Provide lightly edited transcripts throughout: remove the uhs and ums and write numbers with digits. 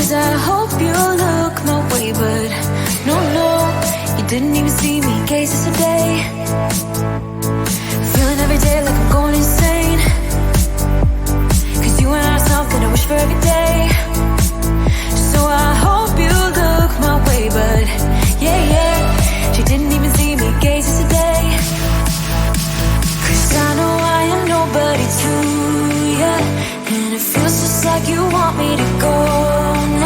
'Cause I hope you look my way, but no, you didn't even see me, gaze yesterday. Feeling every day like I'm going insane. 'Cause you and I are something I wish for every day. So I hope you look my way, but yeah, you didn't even see me, gaze yesterday. 'Cause I know I am nobody to ya, and it feels just like you want me to go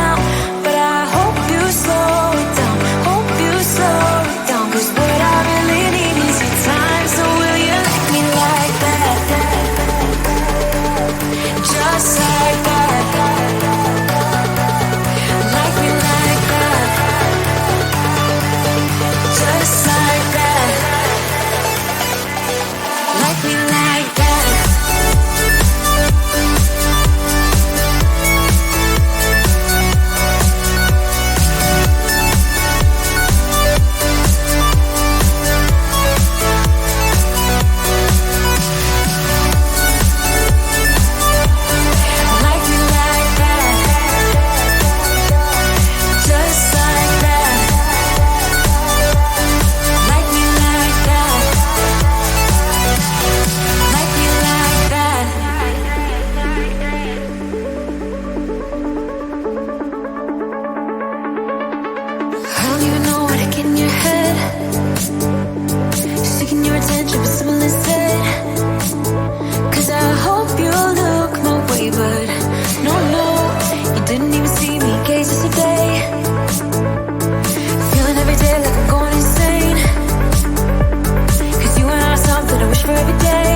now. But I hope you slow it down, hope you slow it down. 'Cause what I really need is your time. So will you like me like that? Just like that. Like me like that. Just like that. Like me like that. Like me like that. Just like that. Like me like that. Like me like that. I don't even know how to get in your head. Seeking your attention, but someone instead. 'Cause I hope you look my way, but no, you didn't even see me, gaze yesterday. Feeling every day like I'm going insane. 'Cause you and I are something I wish for every day.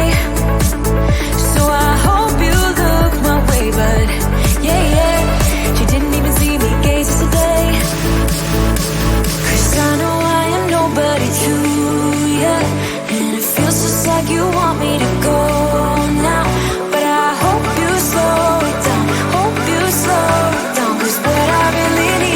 So I hope you look my way, but yeah, you didn't even see me, gaze yesterday. 'Cause I know I am nobody to ya, and it feels just like you want me to go now. But I hope you slow it down, hope you slow it down. 'Cause what I really need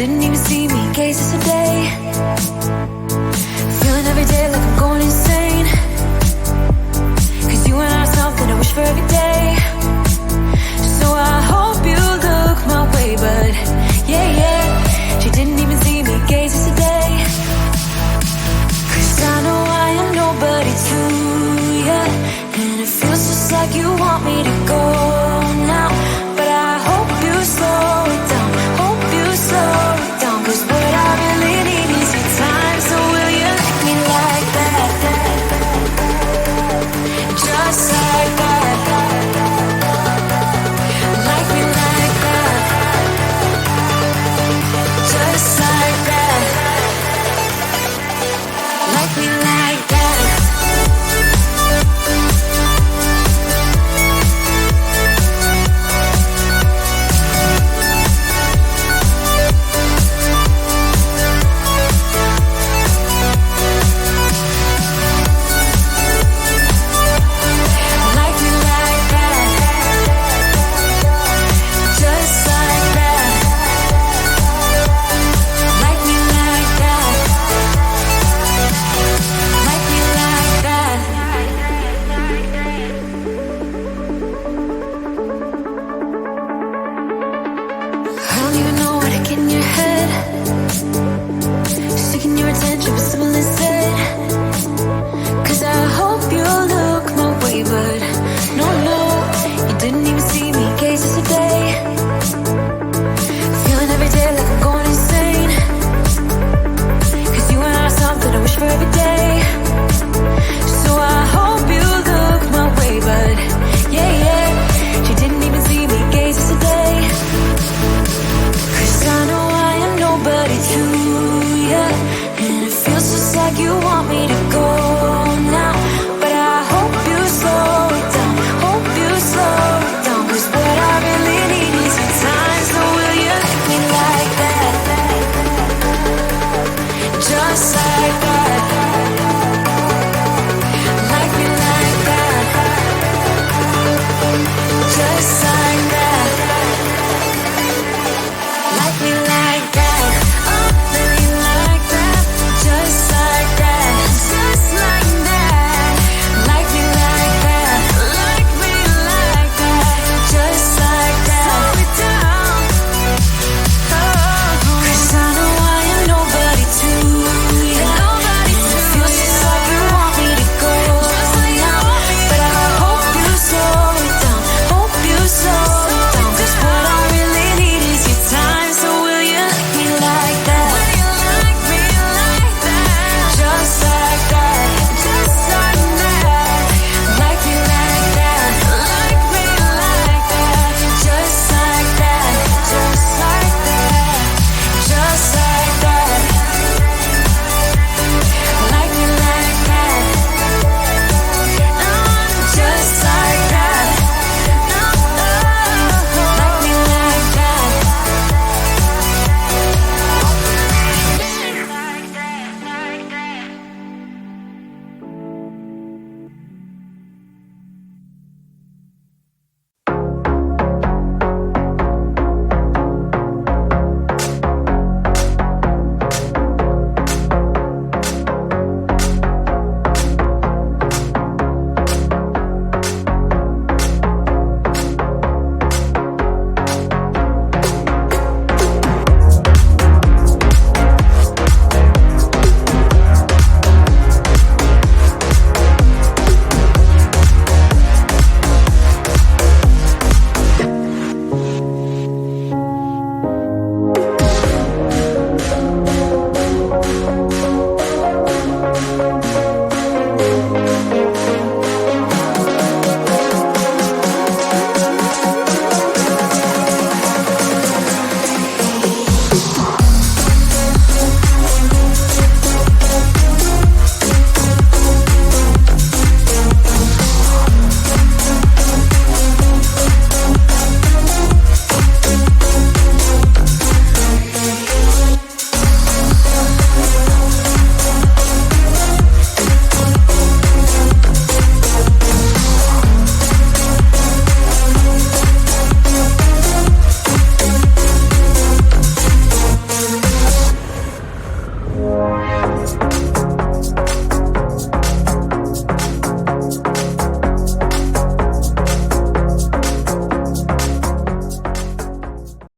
didn't even see me gaze yesterday. Feeling every day like I'm going insane. Cause you and I are something I wish for every day. So I hope you look my way, but yeah, yeah, she didn't even see me gaze yesterday. Cause I know I am nobody to ya, and it feels just like you want me to go now. But I hope you slow it down, hope you slow it down. Cause what I really you.